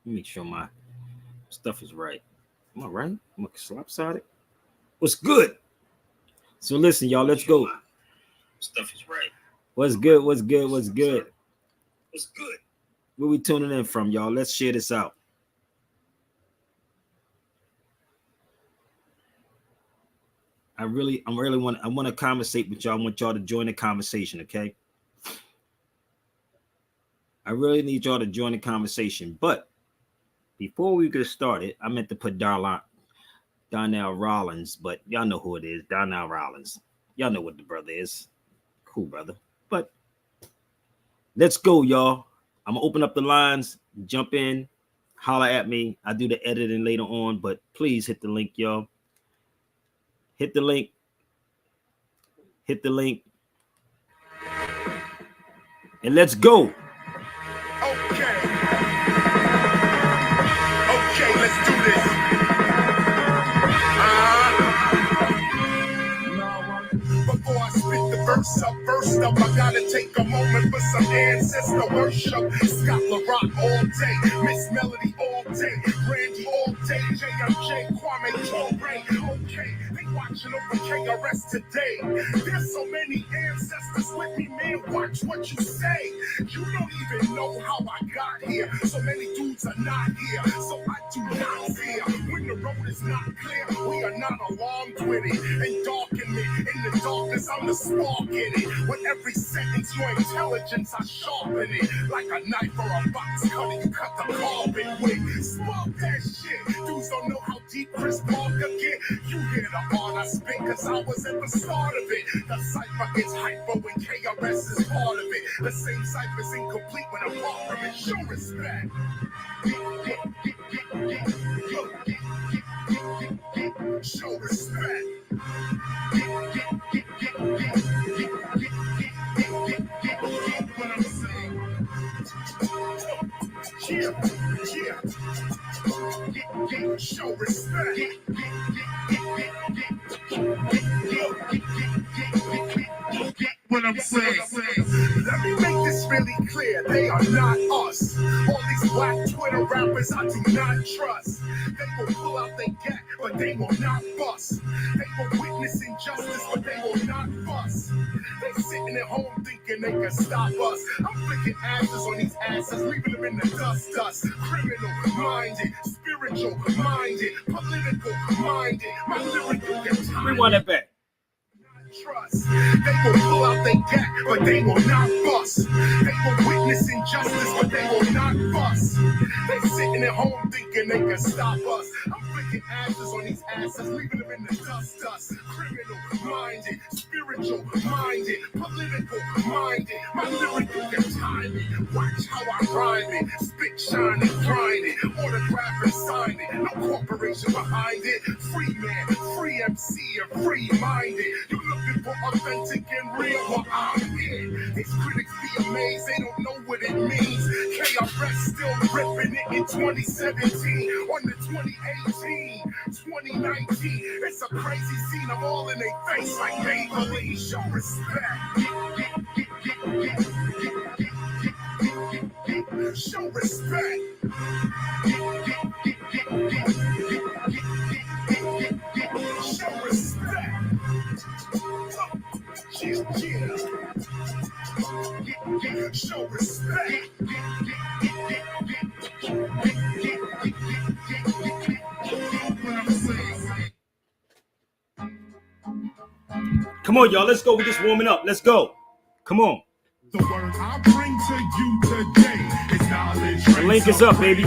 Let me make sure my stuff is right. Am I right? Am I lopsided? What's good? So listen, y'all, let's go. Stuff is right. What's good? What's good? What's good? What's good? Where we tuning in from, y'all? Let's share this out. I want to conversate with y'all. I want y'all to join the conversation, okay? I really need y'all to join the conversation. But before we get started, I meant to put Donnell Rawlings, but y'all know who it is. Donnell Rawlings. Y'all know what the brother is. Cool brother. But let's go, y'all. I'm gonna open up the lines, jump in, holler at me. I do the editing later on, but please hit the link, y'all. Hit the link. Hit the link. And let's go. Okay, let's do this. Before I spit the verse up, first up, I gotta take a moment for some ancestor worship. Scott LaRock all day, Miss Melody all day, Randy all day, JMJ, Kwame Ture. Okay, they watching over KRS today. There's so many ancestors with me, man. Watch what you say. You don't even know how I got here. So many dudes are not here, so I do not fear. When the road is not clear, we are not alarmed with it. And darken me in the darkness, I'm the spark in it. With every sentence, your intelligence, I sharpen it. Like a knife or a box cutter, you cut the carbon with. Spark that shit. Dudes don't know how deep Chris Parker get. You hear the art I spit, cause I was at the start of it. The cipher gets hyper when KRS is part of it. The same cipher's incomplete when I'm far from it. Show respect. Show respect. What I'm saying. Yeah. Show respect. What I'm saying. Let me make this really clear. They are not us. All these black Twitter rappers I do not trust. They will pull out their gat, but they will not bust. They will witness injustice, but they will not fuss. They sitting at home thinking they can stop us. I'm flicking ashes on these asses, leaving them in the dust. Criminal minded, spiritual minded, political minded. My lyrical guitar. Rewind that back. Trust. They will pull out their gat, but they will not bust. They will witness injustice, but they will not fuss. They sitting at home thinking they can stop us. I'm flicking ashes on these asses, leaving them in the dust. Criminal minded, spiritual minded, political minded. My lyrical can time it. Watch how I rhyme it. Spit, shine, and grind it. Autograph and sign it. No corporation behind it. Free man, free MC, and free minded. You looking for authentic and real, well, I'm in. These critics be amazed, they don't know what it means. KRS still ripping it in 2017, on the 2018, 2019. It's a crazy scene, I'm all in their face like Maybelline. Show respect. Show respect. Show respect. Yeah. Show respect. Come on, y'all. Let's go. We're just warming up. Let's go. Come on. The word I bring to you today is knowledge. The link is up, baby.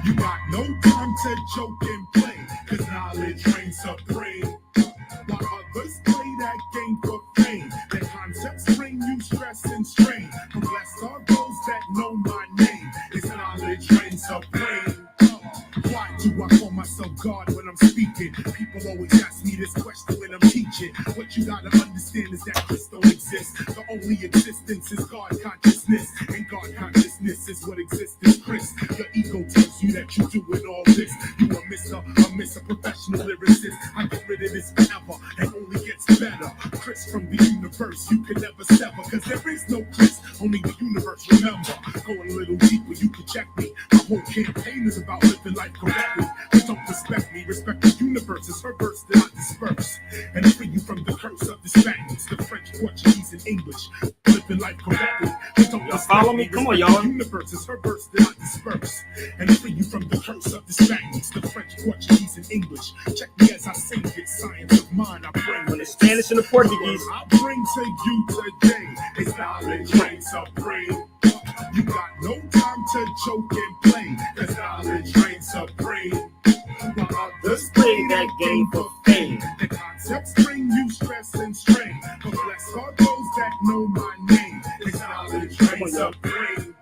You got no time to joke and play, cause knowledge reigns supreme. While others play that game for fame, the concepts bring you stress and strain. But blessed are those that know my name. It's knowledge reigns supreme. Why do I call myself God when I'm speaking? People always ask me this question when I'm teaching. What you gotta understand is that Chris don't exist. The only existence is God consciousness, and God consciousness is what exists in Chris. Your ego tells you that you're doing all this. You a miss a professional lyricist. I get rid of this forever and only gets better. Chris from the universe, you can never sever, cause there is no Chris, only the universe. Remember, going a little deeper, you can check me. My whole campaign is about living life correctly. But don't respect me, respect the universe. It's her verse that I disperse. And free you from the curse of the Spaniards, the French, Portuguese, and English. Living life correctly. But don't Y'all follow me? Come on, y'all. the universe is her verse that I disperse. And free you from the curse of the Spaniards, the French, Portuguese, and English. Check me as I sing it. Science of mind, I bring the Spanish and the Portuguese. I bring to you today is knowledge reigns supreme. You got no time to joke and play, cause knowledge reigns supreme. While others play that game for fame, the concepts bring you stress and strain. But bless all those that know my name, cause knowledge reigns supreme.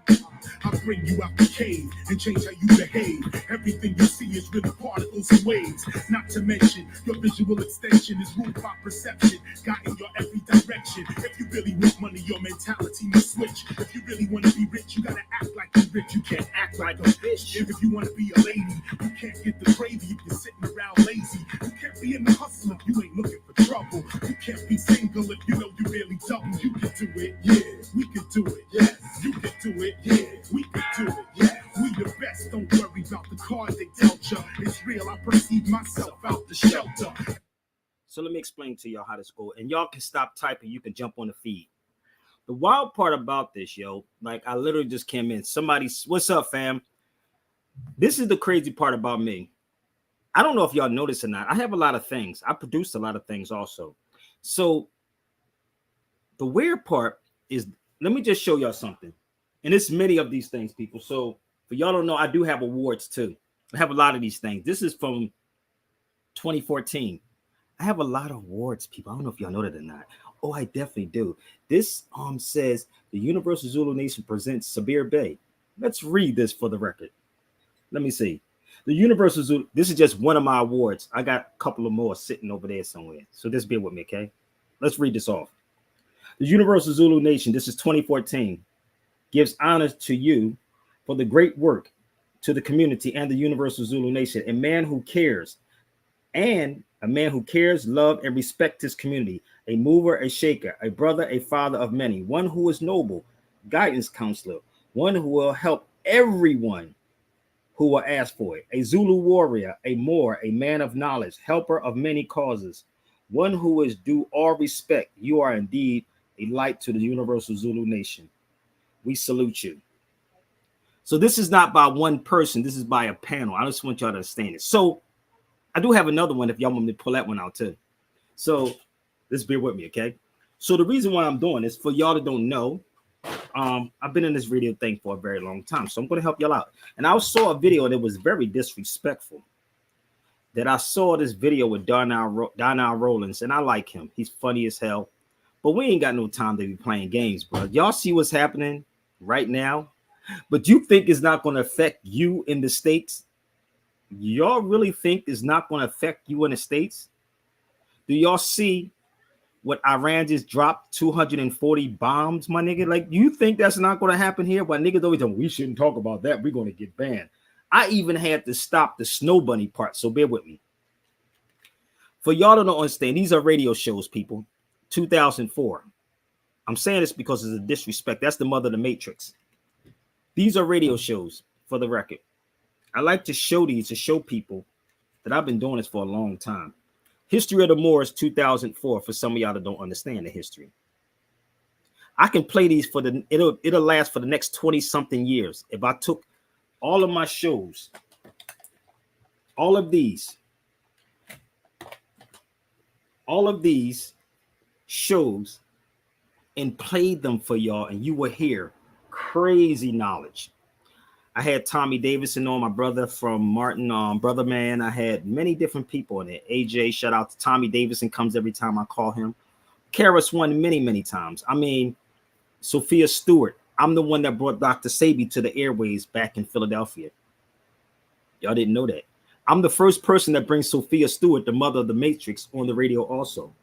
I bring you out the cave and change how you behave. Everything you see is really particles and waves. Not to mention, your visual extension is ruled by perception, guiding your every direction. If you really want money, your mentality must switch. If you really want to be rich, you gotta act like you're rich. You can't act like a bitch. If you want to be a lady, you can't get the gravy if you're sitting around lazy. You can't be in the hustle if you ain't looking for trouble. You can't be single if you know you really double. You can do it, yeah. We can do it, yes. You can do it, yeah. We can do it, yeah. We the best, don't worry about the card they dealt ya. It's real, I perceive myself out the shelter. So let me explain to y'all how this goes. And y'all can stop typing, you can jump on the feed. The wild part about this, yo, like I literally just came in. What's up, fam? This is the crazy part about me. I don't know if y'all notice or not. I have a lot of things. I produce a lot of things also. So the weird part is, let me just show y'all something. And it's many of these things, people. So for y'all don't know, I do have awards too. I have a lot of these things. This is from 2014. I have a lot of awards, people. I don't know if y'all know that or not. Oh, I definitely do. This says the Universal Zulu Nation presents Sabir Bey. Let's read this for the record. Let me see. The Universal Zulu, this is just one of my awards. I got a couple of more sitting over there somewhere. So just bear with me, okay? Let's read this off. The Universal Zulu Nation, this is 2014, gives honor to you for the great work to the community and the Universal Zulu Nation. A man who cares, love, and respect his community. A mover, a shaker, a brother, a father of many. One who is noble, guidance counselor. One who will help everyone who will ask for it. A Zulu warrior, a Moor, a man of knowledge, helper of many causes. One who is due all respect. You are indeed a light to the Universal Zulu Nation. We salute you. So this is not by one person. This is by a panel. I just want y'all to understand it. So I do have another one if y'all want me to pull that one out too. So just bear with me, okay? So the reason why I'm doing this, for y'all that don't know, I've been in this radio thing for a very long time. So I'm going to help y'all out. And I saw a video that was very disrespectful. That I saw this video with Donnell Rawling, and I like him. He's funny as hell. But we ain't got no time to be playing games, bro. Y'all see what's happening right now? But you think it's not going to affect you in the States? Y'all really think it's not going to affect you in the States? Do y'all see what Iran just dropped 240 bombs, my nigga? Like, you think that's not going to happen here? But niggas always tell me, we shouldn't talk about that. We're going to get banned. I even had to stop the snow bunny part, so bear with me. For y'all to don't understand, these are radio shows, people. 2004. I'm saying this because it's a disrespect. That's the mother of the Matrix. These are radio shows, for the record. I like to show these to show people that I've been doing this for a long time. History of the Moors, 2004, for some of y'all that don't understand the history. I can play these for it'll last for the next 20-something years. If I took all of my shows, all of these shows, and played them for y'all, and you will hear crazy knowledge. I had Tommy Davidson on, my brother from Martin, Brother Man. I had many different people in it. AJ, shout out to Tommy Davidson, comes every time I call him. Karis won many times. I mean, Sophia Stewart. I'm the one that brought Dr. Sabi to the airways back in Philadelphia. Y'all didn't know that. I'm the first person that brings Sophia Stewart, the mother of the Matrix, on the radio also.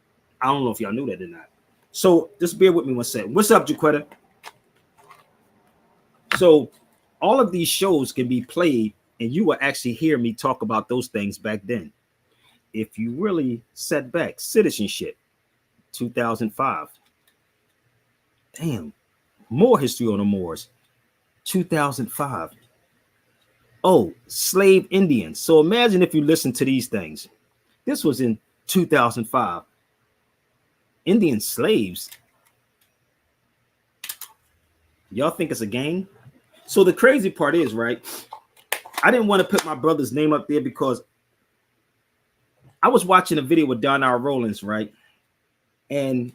I don't know if y'all knew that or not. So just bear with me one second. What's up, Jaquetta? So all of these shows can be played, and you will actually hear me talk about those things back then. If you really set back, citizenship, 2005. Damn. More history on the Moors, 2005. Oh, slave Indians. So imagine if you listen to these things. This was in 2005. Indian slaves. Y'all think it's a game? So the crazy part is, right? I didn't want to put my brother's name up there because I was watching a video with Donnell Rawling, right? And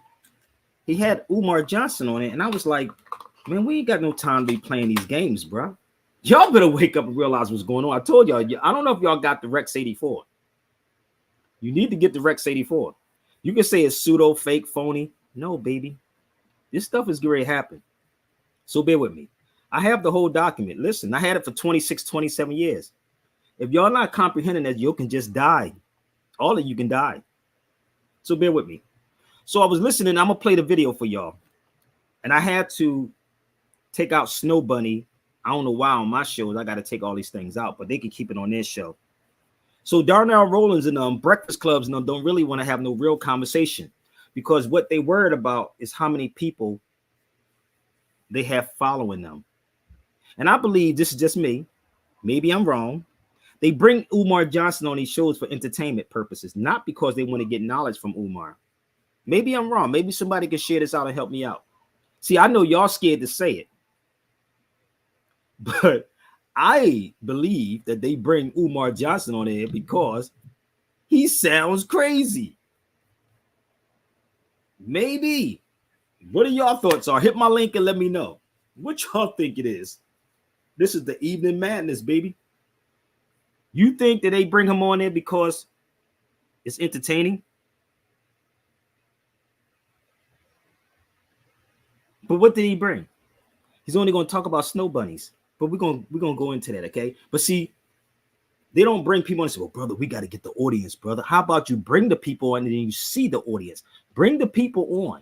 he had Umar Johnson on it. And I was like, man, we ain't got no time to be playing these games, bro. Y'all better wake up and realize what's going on. I told y'all, I don't know if y'all got the Rex 84. You need to get the Rex 84. You can say it's pseudo, fake, phony. No, baby. This stuff is going to happen. So bear with me. I have the whole document. Listen, I had it for 26, 27 years. If y'all not comprehending that, you can just die. All of you can die. So bear with me. So I was listening. I'm going to play the video for y'all. And I had to take out Snow Bunny. I don't know why on my shows I got to take all these things out, but they can keep it on their show. So Donnell Rawlings and Breakfast Clubs and don't really want to have no real conversation because what they worried about is how many people they have following them. And I believe this is just me. Maybe I'm wrong. They bring Umar Johnson on these shows for entertainment purposes, not because they want to get knowledge from Umar. Maybe I'm wrong. Maybe somebody can share this out and help me out. See, I know y'all scared to say it, but I believe that they bring Umar Johnson on there because he sounds crazy. Maybe. What are y'all thoughts are? Hit my link and let me know. What y'all think it is? This is the Evening Madness, baby. You think that they bring him on there because it's entertaining? But what did he bring? He's only going to talk about snow bunnies. But we're gonna go into that, okay? But see, they don't bring people on and say, well, brother, we got to get the audience, brother. How about you bring the people on and then you see the audience? Bring the people on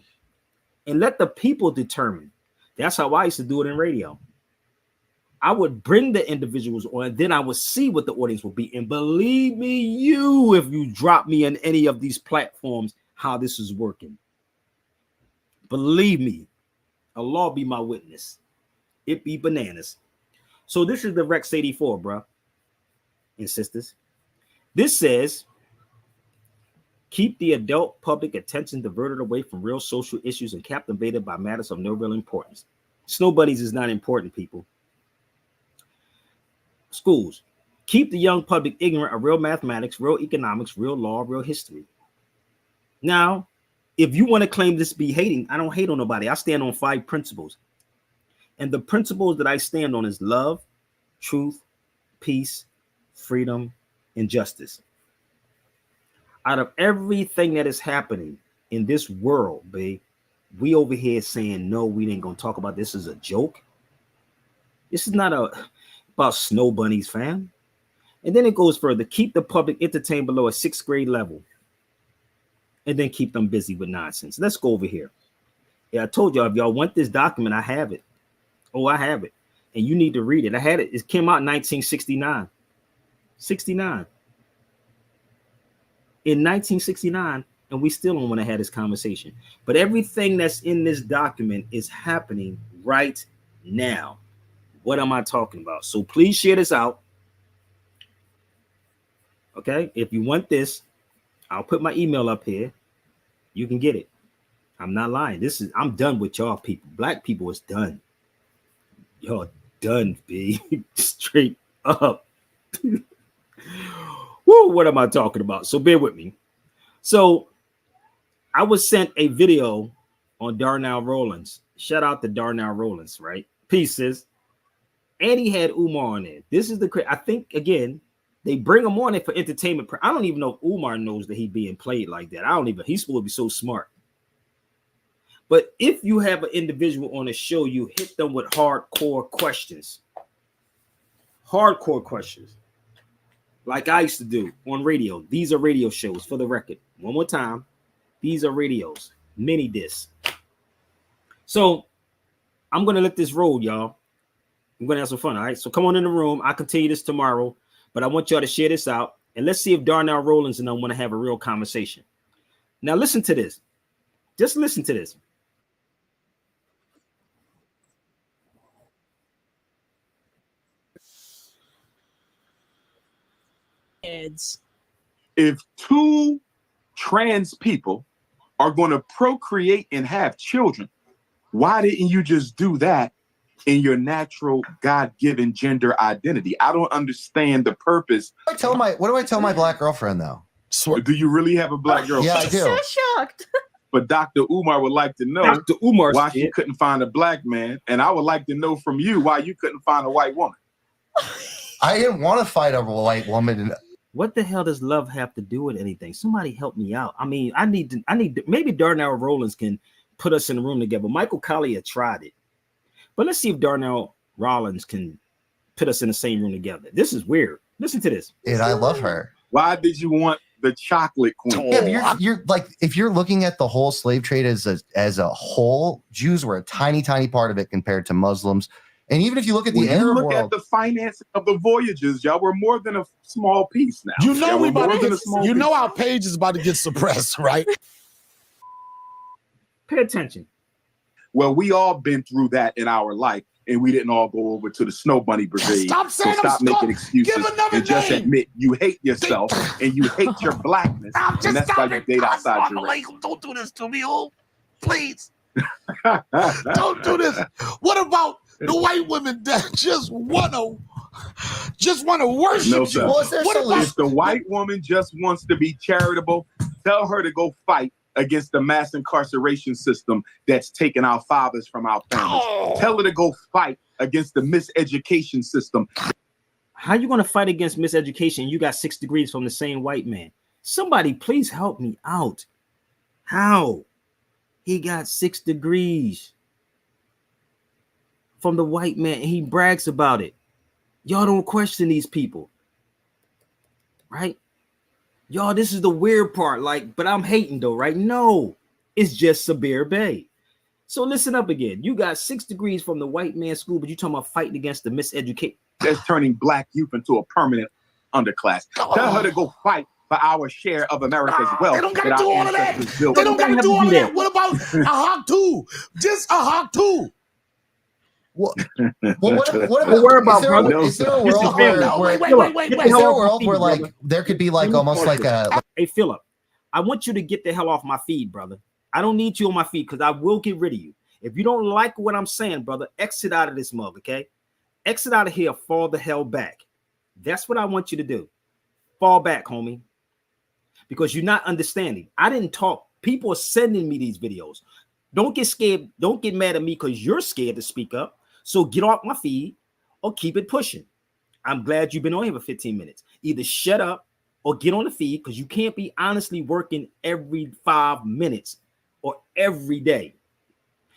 and let the people determine. That's how I used to do it in radio. I would bring the individuals on, and then I would see what the audience will be. And believe me, if you drop me on any of these platforms, how this is working. Believe me, Allah be my witness. It be bananas. So this is the Rex 84, bro and sisters. This says, keep the adult public attention diverted away from real social issues and captivated by matters of no real importance. Snow bunnies is not important, people. Schools, keep the young public ignorant of real mathematics, real economics, real law, real history. Now, if you want to claim this be hating, I don't hate on nobody. I stand on 5 principles. And the principles that I stand on is love, truth, peace, freedom, and justice. Out of everything that is happening in this world, babe, we over here saying, no, we ain't going to talk about this as a joke. This is not about snow bunnies, fam. And then it goes further. Keep the public entertained below a 6th grade level. And then keep them busy with nonsense. Let's go over here. Yeah, I told y'all, if y'all want this document, I have it. Oh, I have it. And you need to read it. I had it. It came out in 1969. 69. In 1969, and we still don't want to have this conversation. But everything that's in this document is happening right now. What am I talking about? So please share this out. Okay? If you want this, I'll put my email up here. You can get it. I'm not lying. I'm done with y'all people. Black people is done. Y'all done, B. Straight up. Woo, what am I talking about? So bear with me. So I was sent a video on Donnell Rawlings. Shout out to Donnell Rawlings, right? Pieces. And he had Umar on it. This is I think, again, they bring him on it for entertainment. I don't even know if Umar knows that he's being played like that. He's supposed to be so smart. But if you have an individual on a show, you hit them with hardcore questions. Hardcore questions. Like I used to do on radio. These are radio shows, for the record. One more time. These are radios. Mini discs. So I'm going to let this roll, y'all. I'm going to have some fun, all right? So come on in the room. I'll continue this tomorrow. But I want y'all to share this out. And let's see if Donnell Rawlings and I want to have a real conversation. Now listen to this. Just listen to this. kids. If two trans people are going to procreate and have children, why didn't you just do that in your natural God-given gender identity? I don't understand the purpose. What do I tell my black girlfriend though? Do you really have a black girlfriend? Yeah, I do. So shocked. But Dr. Umar would like to know Dr. Umar why she couldn't find a black man, and I would like to know from you why you couldn't find a white woman. I didn't want to fight a white woman. What the hell does love have to do with anything? Somebody help me out. I mean, I need maybe Donnell Rawling can put us in the room together. Michael Collier tried it. But let's see if Donnell Rawling can put us in the same room together. This is weird. Listen to this. And I love her. Why did you want the chocolate queen? Yeah, but you're like, if you're looking at the whole slave trade as a whole, Jews were a tiny part of it compared to Muslims. And even if you look at the Arab look world, at the financing of the voyages, y'all were more than a small piece now. You know you know our page is about to get suppressed, right? Pay attention. Well, we all been through that in our life, and we didn't all go over to the Snow Bunny Brigade. Stop saying so stop making excuses and just name. admit you hate yourself and you hate your blackness, and that's why you date outside your race. Don't do this to me, oh, please. Don't do this. What about the white women that just wanna worship No, you? sir. If the white woman just wants to be charitable, tell her to go fight against the mass incarceration system that's taking our fathers from our families. Tell her to go fight against the miseducation system. How you going to fight against miseducation? You got 6 degrees from the same white man. Somebody please help me out. How? He got 6 degrees from the white man, and he brags about it. Y'all don't question these people, right? Y'all, this is the weird part. Like, but I'm hating though, right? No, it's just Sabir Bey. So listen up again. You got 6 degrees from the white man's school, but you talking about fighting against the miseducated. That's turning black youth into a permanent underclass. Tell her to go fight for our share of America's wealth. They don't got to do all of that. They don't got to do all of that. What about a hawk too? Just a hawk too. What about brother? Is there a world where like there could be like almost like a hey Philip, I want you to get the hell off my feed, brother. I don't need you on my feed because I will get rid of you. If you don't like what I'm saying, brother, exit out of this mug, okay? Exit out of here, fall the hell back. That's what I want you to do. Fall back, homie. Because you're not understanding. I didn't talk. People are sending me these videos. Don't get scared. Don't get mad at me because you're scared to speak up. So get off my feed or keep it pushing. I'm glad you've been on here for 15 minutes. Either shut up or get on the feed because you can't be honestly working every 5 minutes or every day.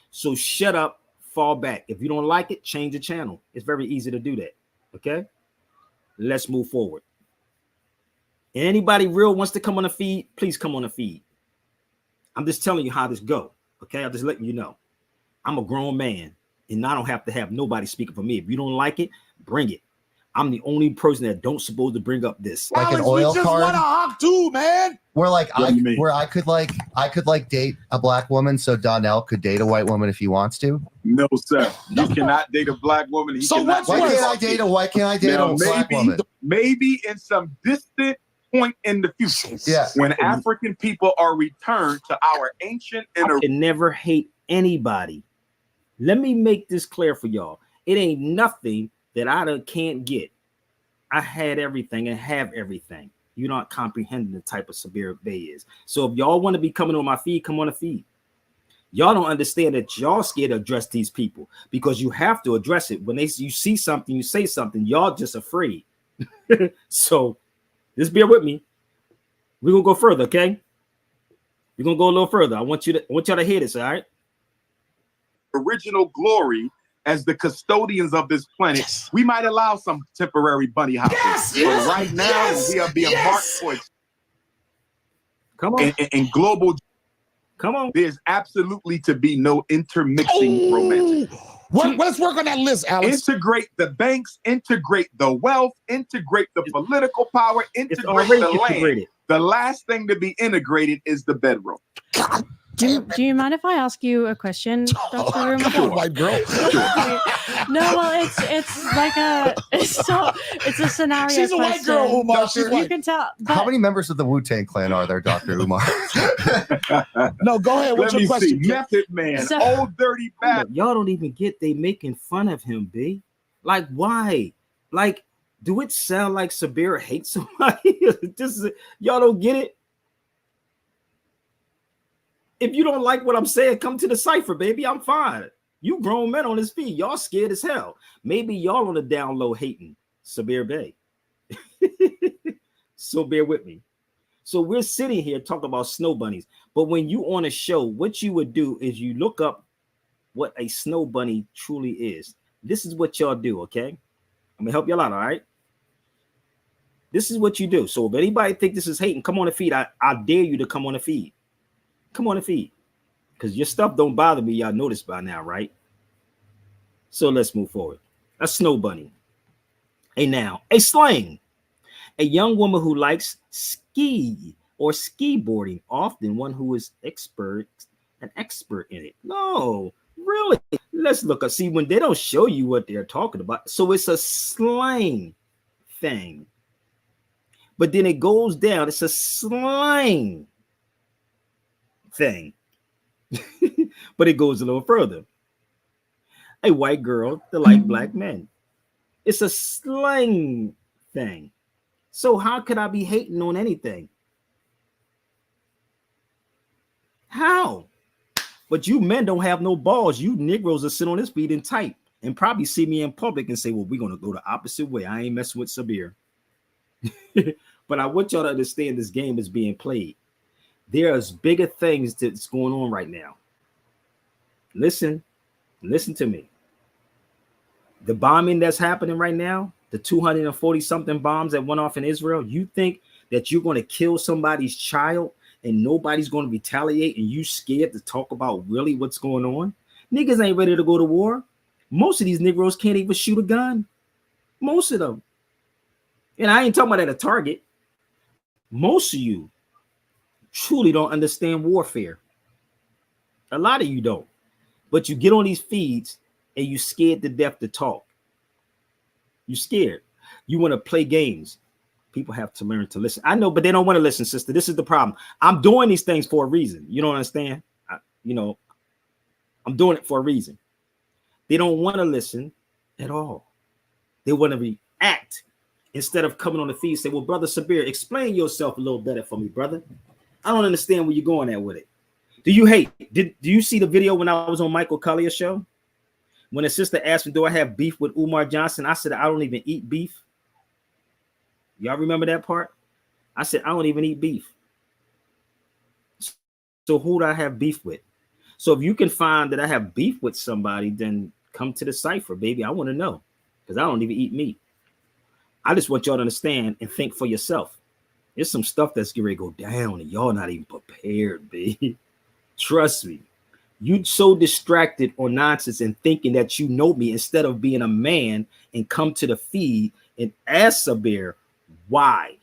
So shut up, fall back. If you don't like it, change the channel. It's very easy to do that. Okay? Let's move forward. Anybody real wants to come on the feed, please come on the feed. I'm just telling you how this go. Okay? I'm just letting you know. I'm a grown man. And I don't have to have nobody speaking for me. If you don't like it, bring it. I'm the only person that don't supposed to bring up this. Like an oil card. Want a hawk too, man. Where like I could date a black woman, so Donnell could date a white woman if he wants to. No, sir. You cannot date a black woman. Why can't I date a black woman? Maybe in some distant point in the future. Yeah. When African people are returned to our ancient I can never hate anybody. Let me make this clear for y'all. It ain't nothing that I can't get. I had everything and have everything. You're not comprehending the type of Sabir Bey is. So if y'all want to be coming on my feed, come on the feed. Y'all don't understand that y'all scared to address these people because you have to address it. When you see something, you say something, y'all just afraid. So just bear with me. We're gonna go further, okay? We're gonna go a little further. I want y'all to hear this, all right? Original glory as the custodians of this planet, we might allow some temporary bunny hoppers. But right now, we are being marked for and global. Come on. There's absolutely to be no intermixing romance. Let's work on that list, Alex. Integrate the banks, integrate the wealth, integrate the political power, integrate the land. The last thing to be integrated is the bedroom. Do you mind if I ask you a question, Dr. Rumor? Come on, white girl. No, well, it's a scenario. She's a white girl, Umar. She's You white. can tell. How many members of the Wu-Tang Clan are there, Dr. Umar? No, go ahead. What's Let your me question? see. Method Man, old dirty bastard. Y'all don't even get they making fun of him, B. Like, why? Like, do it sound like Sabir hates somebody? Y'all don't get it? If you don't like what I'm saying, come to the cipher, baby. I'm fine. You grown men on his feet. Y'all scared as hell. Maybe y'all on the down low hating Sabir Bey. So bear with me. So we're sitting here talking about snow bunnies. But when you on a show, what you would do is you look up what a snow bunny truly is. This is what y'all do, okay? I'm gonna help y'all out, all right? This is what you do. So if anybody think this is hating, come on the feed. I dare you to come on the feed. Come on the feed. Because your stuff don't bother me. Y'all noticed by now, right? So let's move forward. A snow bunny. A noun. A slang. A young woman who likes ski or ski boarding, often one who is an expert in it. No, really. Let's look up. See, when they don't show you what they're talking about. So it's a slang thing. But then it goes down. It's a slang thing. But it goes a little further. A white girl that like black men. It's a slang thing. So how could I be hating on anything? How? But you men don't have no balls. You Negroes are sit on this feet and type and probably see me in public and say, well, we're going to go the opposite way. I ain't messing with Sabir. But I want y'all to understand this game is being played. There's bigger things that's going on right now. Listen to me. The bombing that's happening right now, the 240 something bombs that went off in Israel, you think that you're going to kill somebody's child and nobody's going to retaliate and you scared to talk about really what's going on? Niggas ain't ready to go to war. Most of these Negroes can't even shoot a gun. Most of them. And I ain't talking about at a target. Most of you truly don't understand warfare. A lot of you don't. But you get on these feeds and you scared to death to talk. You scared. You want to play games. People have to learn to listen. I know, but they don't want to listen, sister. This is the problem. I'm doing these things for a reason. You don't understand? I'm doing it for a reason. They don't want to listen at all. They want to react instead of coming on the feed and say, well, Brother Sabir, explain yourself a little better for me, brother. I don't understand where you're going at with it. Do you hate? Do you see the video when I was on Michael Collier's show? When a sister asked me, do I have beef with Umar Johnson? I said, I don't even eat beef. Y'all remember that part? I said, I don't even eat beef. So who do I have beef with? So if you can find that I have beef with somebody, then come to the cipher, baby. I want to know because I don't even eat meat. I just want y'all to understand and think for yourself. There's some stuff that's getting ready to go down and y'all not even prepared, baby. Trust me. You so distracted on nonsense and thinking that you know me instead of being a man and come to the feed and ask Sabir why.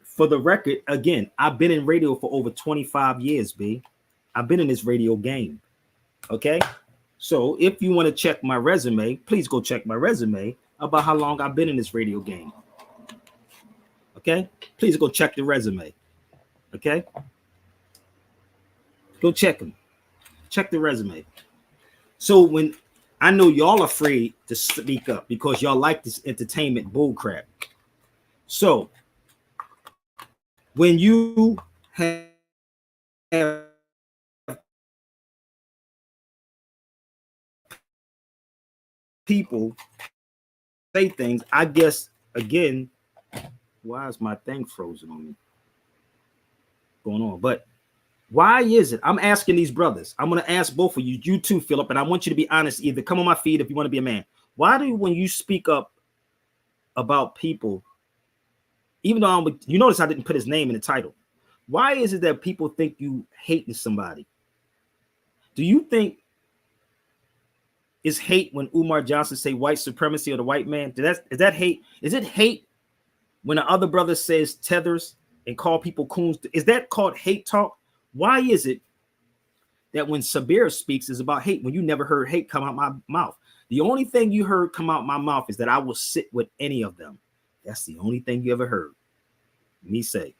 For the record, again, I've been in radio for over 25 years, B. I've been in this radio game. Okay. So if you want to check my resume, please go check my resume about how long I've been in this radio game. Okay. Please go check the resume. Okay. Go check them. Check the resume. So when I know y'all afraid to speak up because y'all like this entertainment bullcrap. So when you have people say things, I guess, again, why is my thing frozen on me? Going on, but why is it? I'm asking these brothers. I'm going to ask both of you, you too, Philip, and I want you to be honest. Either come on my feed if you want to be a man. Why do you, when you speak up about people, even though you notice I didn't put his name in the title, why is it that people think you hating somebody? Do you think it's hate when Umar Johnson say white supremacy or the white man? Is that hate? Is it hate when the other brother says tethers and call people coons? Is that called hate talk? Why is it that when Sabir speaks is about hate, when you never heard hate come out my mouth. The only thing you heard come out my mouth is that I will sit with any of them. That's the only thing you ever heard me say.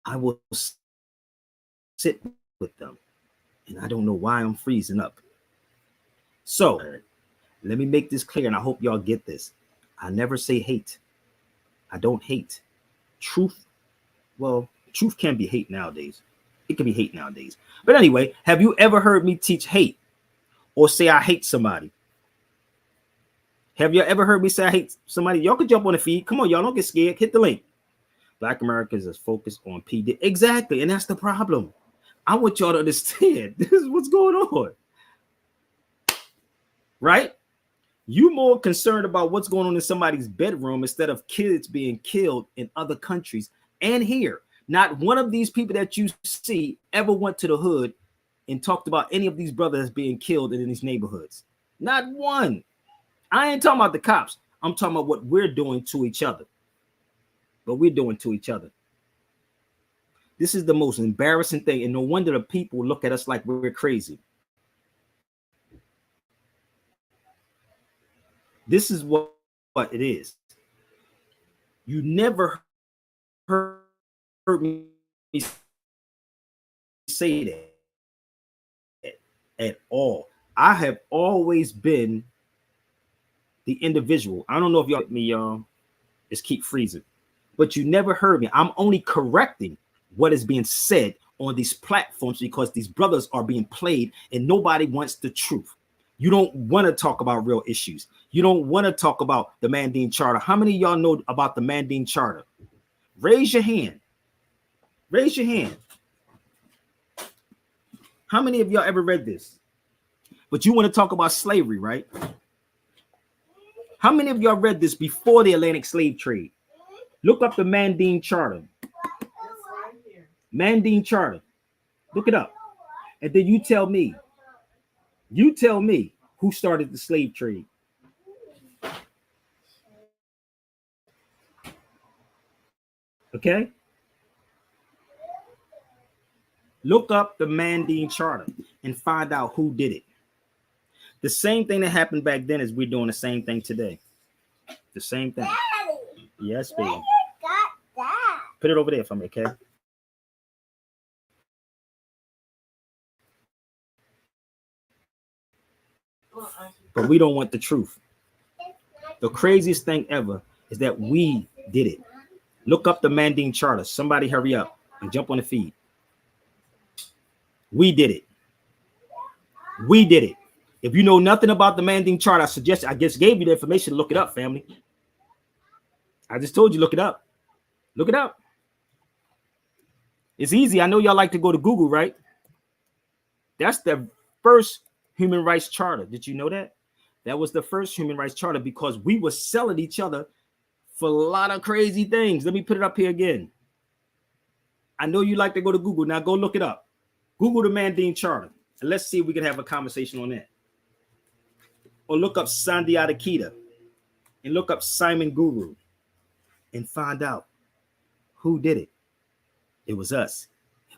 I will sit with them. And I don't know why I'm freezing up. So let me make this clear, and I hope y'all get this. I never say hate. I don't hate. Truth, well, truth can be hate nowadays. It can be hate nowadays. But anyway, have you ever heard me teach hate or say I hate somebody? Have you ever heard me say I hate somebody? Y'all can jump on the feed. Come on, y'all, don't get scared. Hit the link. Black Americans is focused on PD. Exactly, and that's the problem. I want y'all to understand this is what's going on. Right? You more concerned about what's going on in somebody's bedroom instead of kids being killed in other countries and here. Not one of these people that you see ever went to the hood and talked about any of these brothers being killed in these neighborhoods. Not one. I ain't talking about the cops. I'm talking about what we're doing to each other. What we're doing to each other. This is the most embarrassing thing, and no wonder the people look at us like we're crazy. This is what it is. You never heard me say that at all. I have always been the individual. I don't know if y'all me, y'all. Just keep freezing. But you never heard me. I'm only correcting what is being said on these platforms because these brothers are being played and nobody wants the truth. You don't want to talk about real issues. You don't want to talk about the Mandine Charter. How many of y'all know about the Mandine Charter? Raise your hand. Raise your hand. How many of y'all ever read this? But you want to talk about slavery, right? How many of y'all read this before the Atlantic slave trade? Look up the Mandine Charter. Mandine Charter. Look it up. And then you tell me who started the slave trade. Okay? Look up the Mandine Charter and find out who did it. The same thing that happened back then is we're doing the same thing today. The same thing. Daddy, yes, baby. Put it over there for me, okay? But we don't want the truth. The craziest thing ever is that we did it. Look up the Mandine Charter. Somebody hurry up and jump on the feed. We did it. We did it. If you know nothing about the Mandine Charter, I just gave you the information. Look it up, family. I just told you, look it up. Look it up. It's easy. I know y'all like to go to Google, right? That's the first human rights charter. Did you know that? That was the first human rights charter because we were selling each other for a lot of crazy things. Let me put it up here again. I know you like to go to Google. Now go look it up. Google the Mandine Charter. And let's see if we can have a conversation on that. Or look up Sandy Adakita and look up Simon Guru and find out who did it. It was us.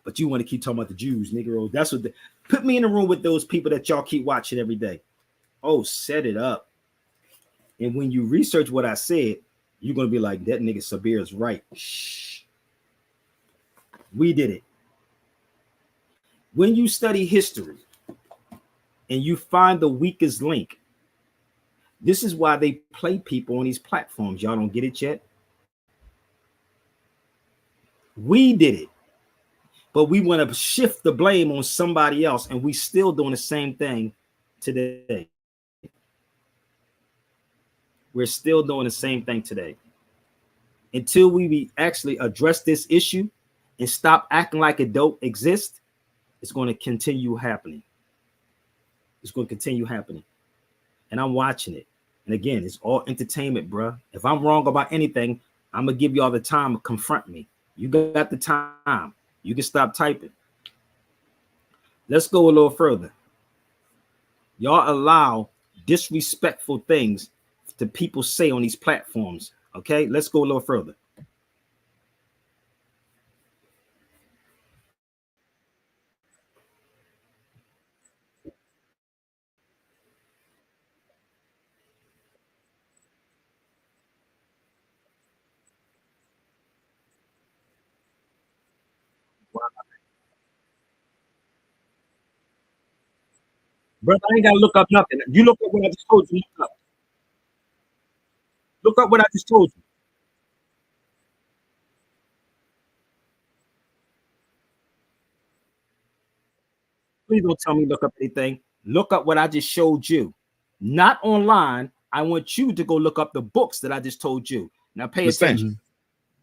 But you want to keep talking about the Jews, Negro. That's what put me in the room with those people that y'all keep watching every day. Oh, set it up. And when you research what I said, you're going to be like, that nigga Sabir is right. Shh. We did it. When you study history and you find the weakest link, this is why they play people on these platforms. Y'all don't get it yet? We did it. But we want to shift the blame on somebody else, and we still doing the same thing today. We're still doing the same thing today. Until we actually address this issue and stop acting like it don't exist, it's going to continue happening. It's going to continue happening. And I'm watching it. And again, it's all entertainment, bro. If I'm wrong about anything, I'm going to give you all the time to confront me. You got the time. You can stop typing. Let's go a little further. Y'all allow disrespectful things to people say on these platforms. Okay, let's go a little further. Brother, I ain't gotta look up nothing. You look up what I just told you. Look up. Look up what I just told you. Please don't tell me look up anything. Look up what I just showed you. Not online. I want you to go look up the books that I just told you. Now pay attention.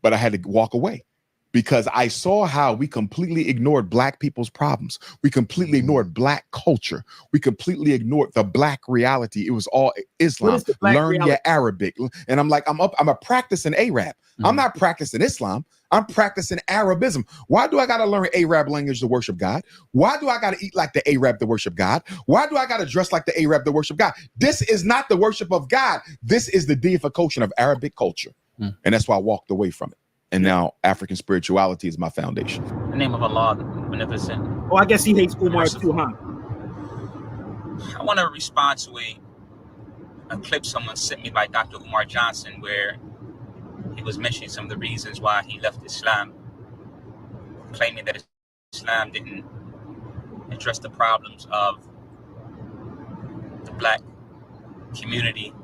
But I had to walk away because I saw how we completely ignored Black people's problems. We completely ignored Black culture. We completely ignored the Black reality. It was all Islam. Learn your Arabic. And I'm like, I'm a practicing Arab. I'm not practicing Islam. I'm practicing Arabism. Why do I got to learn Arab language to worship God? Why do I got to eat like the Arab to worship God? Why do I got to dress like the Arab to worship God? This is not the worship of God. This is the deification of Arabic culture. And that's why I walked away from it. And now African spirituality is my foundation. In the name of Allah, the Beneficent. Oh, I guess he hates Umar too, huh? I want to respond to a clip someone sent me by Dr. Umar Johnson where he was mentioning some of the reasons why he left Islam, claiming that Islam didn't address the problems of the Black community.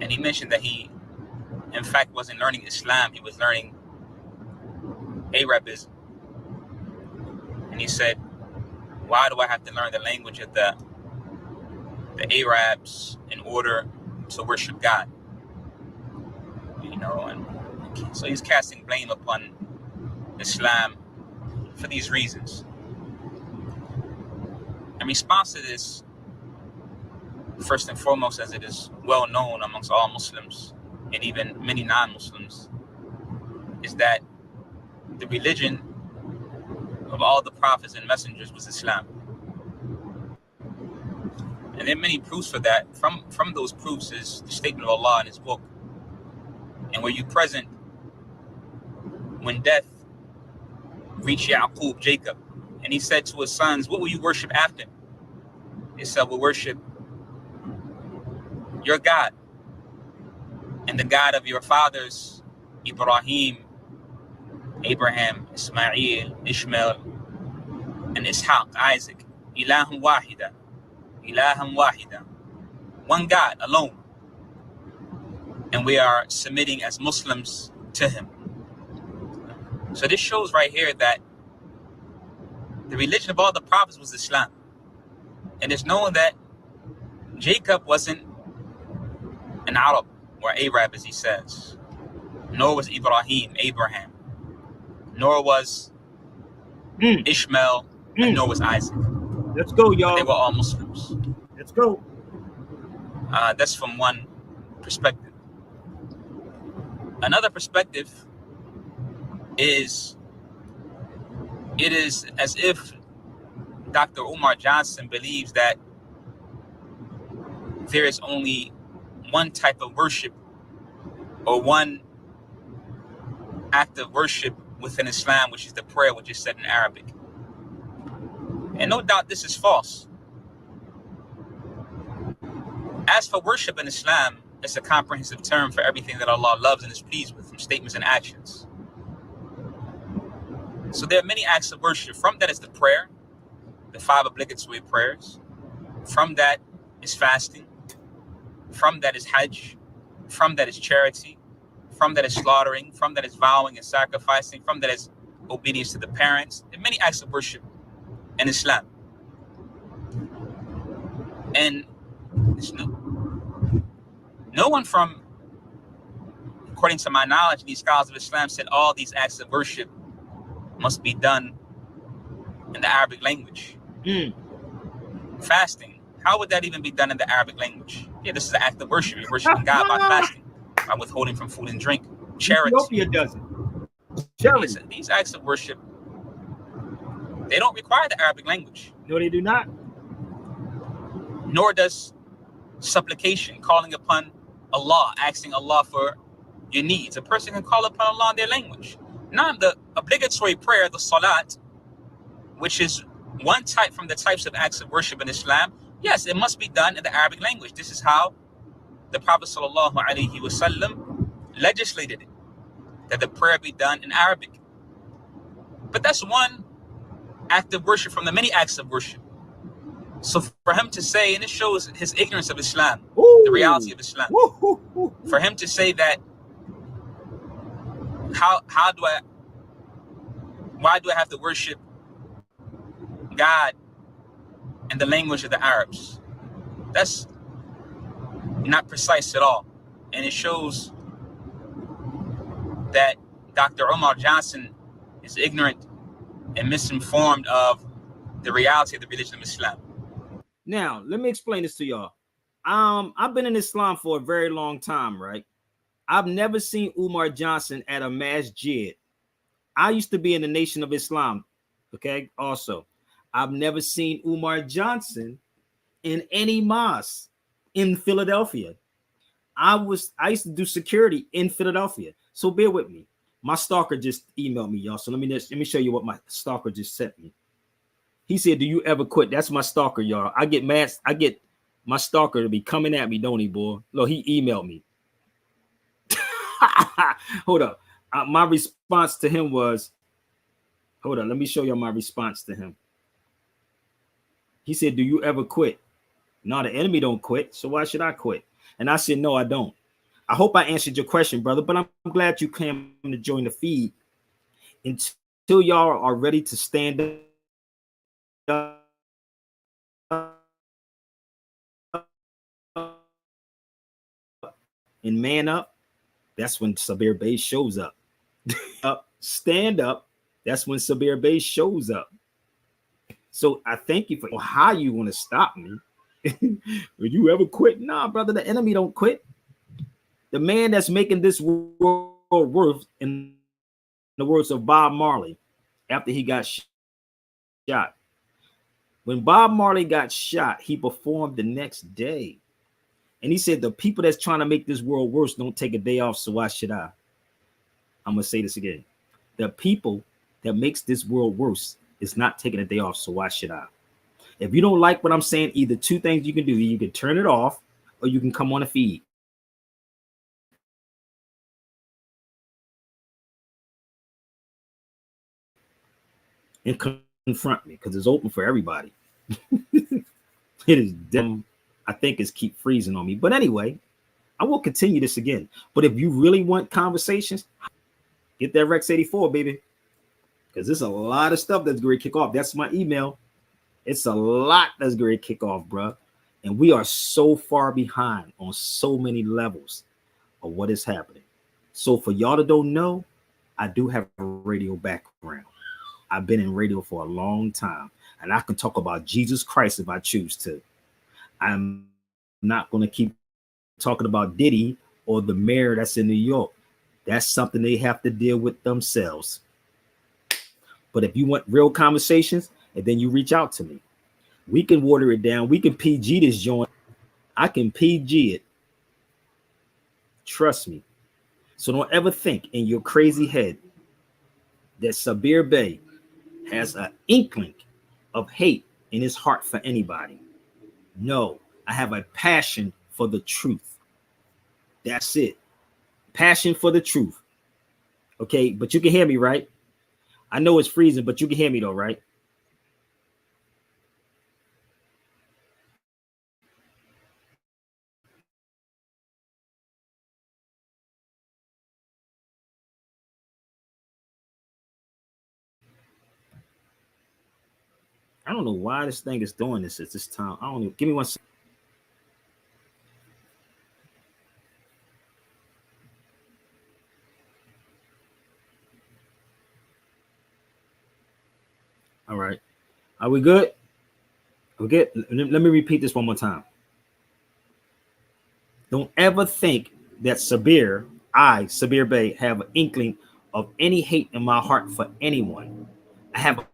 And he mentioned that he, in fact, wasn't learning Islam, he was learning Arabism. And he said, why do I have to learn the language of the Arabs in order to worship God? You know, and so he's casting blame upon Islam for these reasons. In response to this, first and foremost, as it is well known amongst all Muslims and even many non-Muslims, is that the religion of all the prophets and messengers was Islam. And there are many proofs for that. From those proofs is the statement of Allah in his book. And were you present when death reached Yaqub, Jacob, and he said to his sons, what will you worship after? They said, we'll worship your God and the God of your fathers, Abraham, Ismail, Ishmael, and Ishaq, Isaac. Ilahum wahida. Ilahum wahida. One God alone. And we are submitting as Muslims to him. So this shows right here that the religion of all the prophets was Islam. And it's known that Jacob wasn't an Arab or Arab, as he says, nor was Abraham, nor was Ishmael, and nor was Isaac. Let's go, y'all. They were all Muslims. Let's go. That's from one perspective. Another perspective is it is as if Dr. Umar Johnson believes that there is only one type of worship or one act of worship within Islam, which is the prayer, which is said in Arabic. And no doubt this is false. As for worship in Islam, it's a comprehensive term for everything that Allah loves and is pleased with, from statements and actions. So there are many acts of worship. From that is the prayer, the 5 obligatory prayers. From that is fasting. From that is Hajj. From that is charity. From that is slaughtering. From that is vowing and sacrificing. From that is obedience to the parents. There are many acts of worship in Islam. And no one from, according to my knowledge, these scholars of Islam said all these acts of worship must be done in the Arabic language. Fasting, how would that even be done in the Arabic language? Yeah, this is an act of worship. You're worshiping God by fasting, by withholding from food and drink. Charity. Ethiopia does it. These acts of worship, they don't require the Arabic language. No, they do not. Nor does supplication, calling upon Allah, asking Allah for your needs. A person can call upon Allah in their language. Now, the obligatory prayer, the salat, which is one type from the types of acts of worship in Islam, yes, it must be done in the Arabic language. This is how the Prophet ﷺ legislated it, that the prayer be done in Arabic. But that's one act of worship from the many acts of worship. So for him to say, and it shows his ignorance of Islam, Ooh. the reality of Islam. Woo. For him to say that, why do I have to worship God in the language of the Arabs? That's not precise at all. And it shows that Dr. Omar Johnson is ignorant and misinformed of the reality of the religion of Islam. Now, let me explain this to y'all. I've been in Islam for a very long time, right? I've never seen Umar Johnson at a masjid. I used to be in the Nation of Islam, okay? Also, I've never seen Umar Johnson in any mosque in Philadelphia. I used to do security in Philadelphia. So bear with me. My stalker just emailed me, y'all. So let me show you what my stalker just sent me. He said, "Do you ever quit?" That's my stalker, y'all. I get mad. I get my stalker to be coming at me, don't he, boy? Look, he emailed me. Hold up. My response to him was, hold on, let me show you my response to him. He said, "Do you ever quit?" No, the enemy don't quit. So why should I quit? And I said, no, I don't. I hope I answered your question, brother, but I'm glad you came to join the feed. Until y'all are ready to stand up and man up, that's when Sabir Bey shows up. Stand up, that's when Sabir Bey shows up. So I thank you for how you want to stop me. Will you ever quit? Nah, brother, the enemy don't quit. The man that's making this world worth, in the words of Bob Marley, after he got shot. When Bob Marley got shot, he performed the next day. And he said, the people that's trying to make this world worse don't take a day off, so why should I? I'm going to say this again. The people that makes this world worse is not taking a day off, so why should I? If you don't like what I'm saying, either two things you can do. You can turn it off or you can come on a feed. And confront me, because it's open for everybody. It is dumb. I think it's keep freezing on me. But anyway, I will continue this again. But if you really want conversations, get that Rex 84, baby. Because there's a lot of stuff that's going to kick off. That's my email. It's a lot that's going to kick off, bro. And we are so far behind on so many levels of what is happening. So for y'all that don't know, I do have a radio background. I've been in radio for a long time, and I can talk about Jesus Christ if I choose to. I'm not going to keep talking about Diddy or the mayor that's in New York. That's something they have to deal with themselves. But if you want real conversations, and then you reach out to me, we can water it down. We can PG this joint. I can PG it. Trust me. So don't ever think in your crazy head that Sabir Bey has an inkling of hate in his heart for anybody. No, I have a passion for the truth. That's it. Passion for the truth. Okay, but you can hear me, right? I know it's freezing, but you can hear me though, right? I don't know why this thing is doing this at this time. I don't know. Give me 1 second. All right. Are we good? We good? Let me repeat this one more time. Don't ever think that Sabir Bey, have an inkling of any hate in my heart for anyone. I have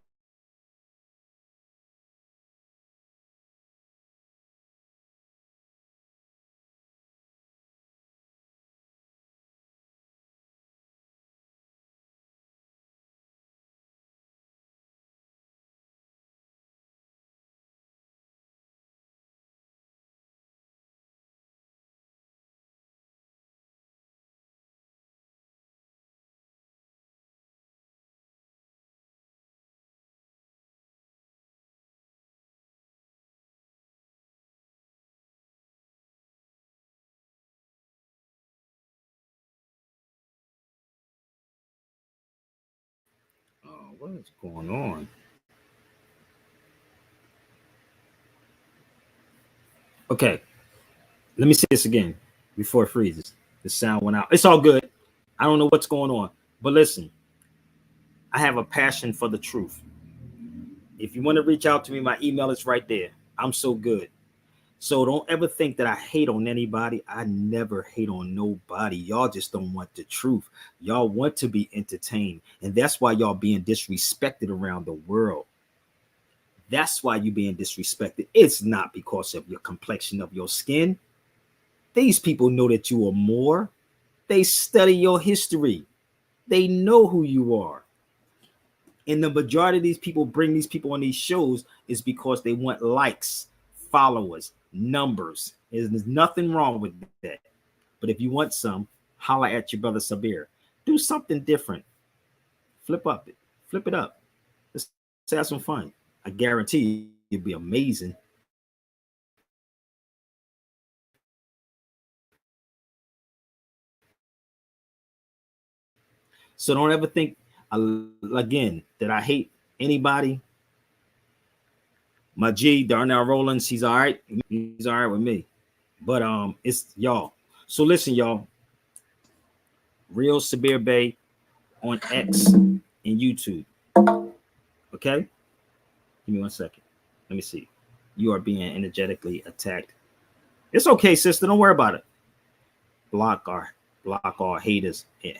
What is going on? Okay, let me say this again before it freezes. The sound went out. It's all good. I don't know what's going on, but listen, I have a passion for the truth. If you want to reach out to me, my email is right there. I'm so good. So don't ever think that I hate on anybody. I never hate on nobody. Y'all just don't want the truth. Y'all want to be entertained. And that's why y'all being disrespected around the world. That's why you being disrespected. It's not because of your complexion of your skin. These people know that you are more. They study your history. They know who you are. And the majority of these people bring these people on these shows is because they want likes, followers, numbers. There's nothing wrong with that. But if you want some, holla at your brother Sabir. Do something different. Flip it up. Let's have some fun. I guarantee it'll be amazing. So don't ever think again that I hate anybody. My G, Donnell Rawling, he's all right. He's all right with me. But it's y'all. So listen, y'all. Real Sabir Bey on X and YouTube. Okay? Give me 1 second. Let me see. You are being energetically attacked. It's okay, sister. Don't worry about it. Block our haters. Yeah.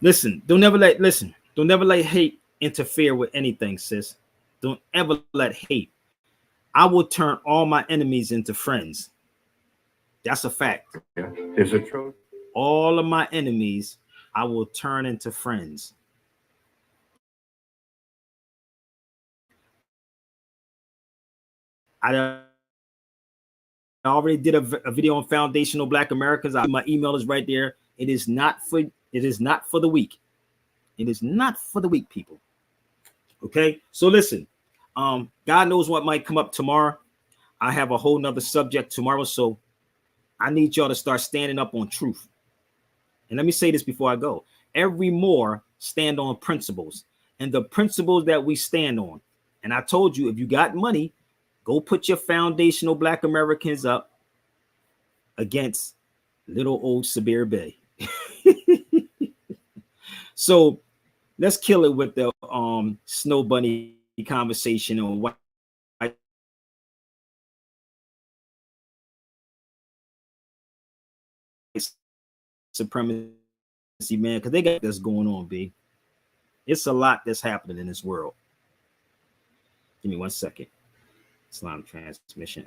Listen, don't never let hate interfere with anything, sis. Don't ever let hate. I will turn all my enemies into friends. That's a fact. Yeah. Is it true? All of my enemies, I will turn into friends. I already did a video on foundational Black Americans. My email is right there. It is not for the weak. It is not for the weak people. Okay, so listen. God knows what might come up tomorrow. I have a whole nother subject tomorrow, so I need y'all to start standing up on truth. And let me say this before I go. Every more stand on principles, and the principles that we stand on. And I told you, if you got money, go put your foundational Black Americans up against little old Sabir Bey. So let's kill it with the Snow Bunny conversation on white supremacy, man, because they got this going on, B. It's a lot that's happening in this world. Give me 1 second. Islam transmission.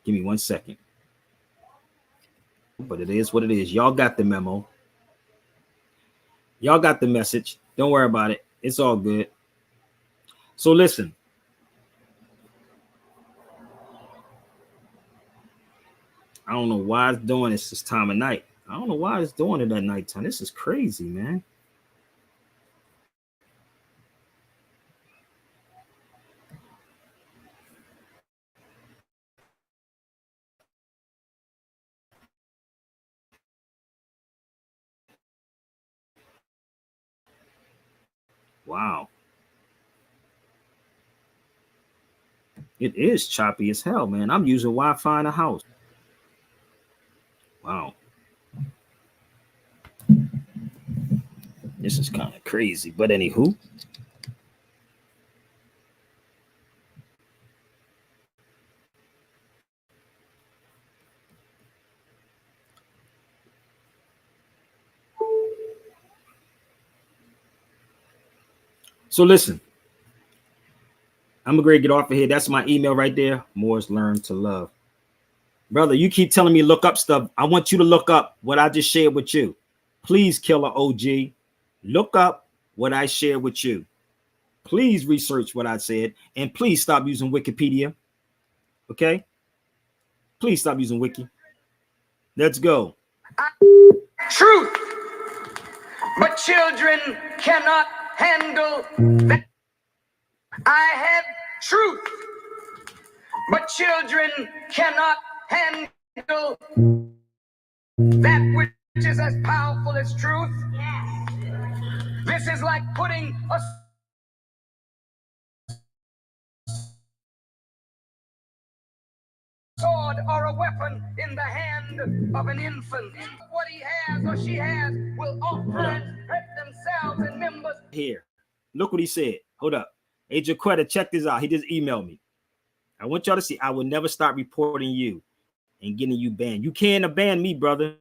Give me 1 second. But it is what it is. Y'all got the memo. Y'all got the message. Don't worry about it. It's all good. So listen. I don't know why it's doing this time of night. I don't know why it's doing it at nighttime. This is crazy, man. Wow. It is choppy as hell, man. I'm using Wi-Fi in the house. Wow. This is kind of crazy, but anywho. So listen, I'm gonna get off of here. That's my email right there. Moore's Learn to Love. Brother, you keep telling me look up stuff. I want you to look up what I just shared with you. Please, Killer OG, look up what I shared with you. Please research what I said, and please stop using Wikipedia. Okay? Please stop using Wiki. Let's go. Truth, but children cannot handle that. I have truth, but children cannot handle that which is as powerful as truth. This is like putting a sword or a weapon in the hand of an infant. What he has or she has will oftentimes hurt themselves and members. Here, look what he said. Hold up. Hey, Jaquetta, check this out. He just emailed me. I want y'all to see. I will never stop reporting you and getting you banned. You can't ban me, brother.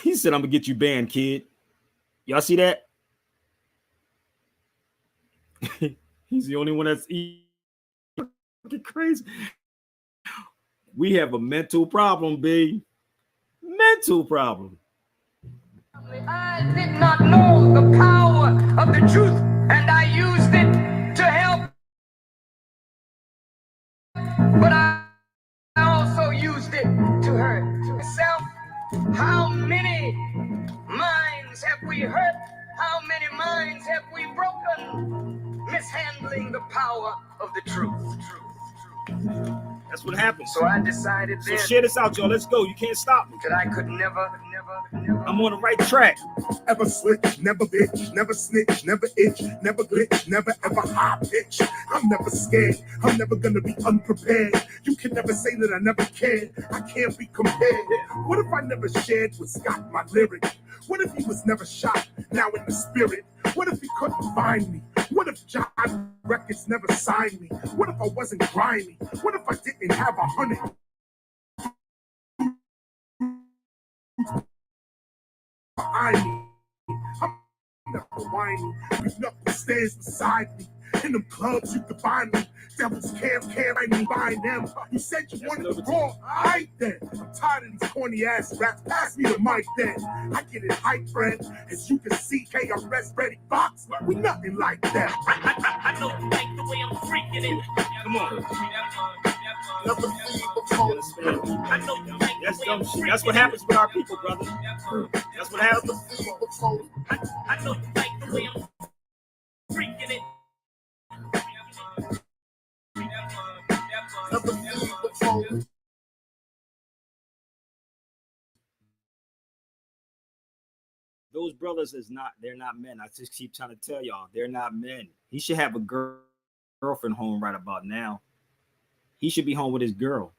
He said, I'm going to get you banned, kid. Y'all see that? He's the only one that's crazy. We have a mental problem, B. Mental problem. I did not know the power of the truth, and I used it to help. But I also used it to hurt myself. How many minds have we hurt? How many minds have we broken? Mishandling the power of the truth. That's what happens. So I decided then. So share this out, y'all. Let's go. You can't stop me. That I could never. I'm on the right track. Ever switch, never bitch, never snitch, never itch, never glitch, never ever high pitch. I'm never scared. I'm never gonna be unprepared. You can never say that I never cared. I can't be compared. What if I never shared with Scott my lyrics? What if he was never shot, now in the spirit? What if he couldn't find me? What if John Records never signed me? What if I wasn't grimy? What if I didn't have 100? I'm never whiny. Big knuckle stands beside me. In them clubs you could find me. Devils can't find me buying them. You said you wanted the raw. Alright then. I'm tired of these corny ass raps. Pass me the mic then. I get it hype, friend. As you can see, KRS Ready Fox. We nothing like that. I know you like the way I'm freaking it. Come on. Never seen before. I know you like That's the way I'm dumb shit. freaking That's what happens with our people, brother. That's what happens. I know you like the way I'm freaking it. Never seen before. Those brothers they're not men. I just keep trying to tell y'all, they're not men. He should have a girlfriend home right about now. He should be home with his girl.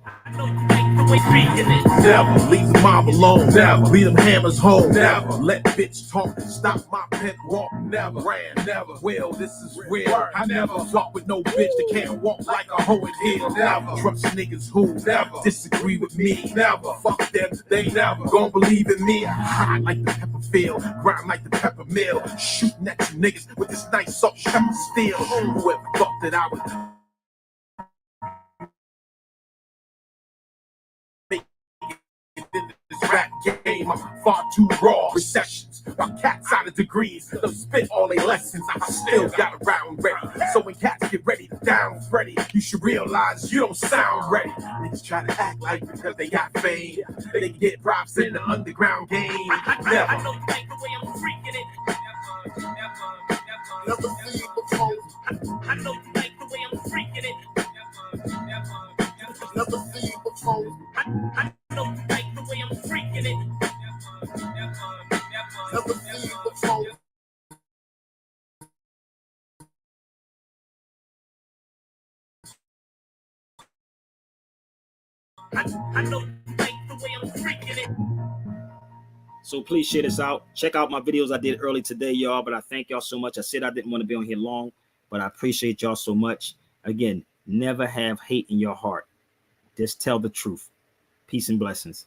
I know you like the way freaking it. Never leave the mob alone. Never leave them hammers home. Never let bitch talk. Stop my pimp walk. Never ran. Never. Well, this is real. I never fuck with no bitch that can't walk like a hoe in here. Never trust niggas who never disagree with me. Never fuck them. They never gon' believe in me. Hot like the pepper field, grind like the pepper mill. Shooting at you niggas with this nice salt pepper steel. Whoever thought that I would in this rap game, I'm far too raw. Recessions, my cats out of degrees, they'll spit all their lessons. I still got a round ready. So when cats get ready to down Freddy, you should realize you don't sound ready. Niggas try to act like because they got fame, they get props in the underground game. Never. I know you like the way I'm freaking it. Never seen before. I know you like the way I'm freaking it. Never seen before. I know you like the way I'm freaking it. Never seen before. I know you like the way I'm freaking it. So please share this out. Check out my videos I did early today, y'all. But I thank y'all so much. I said I didn't want to be on here long, but I appreciate y'all so much. Again, never have hate in your heart. Just tell the truth. Peace and blessings.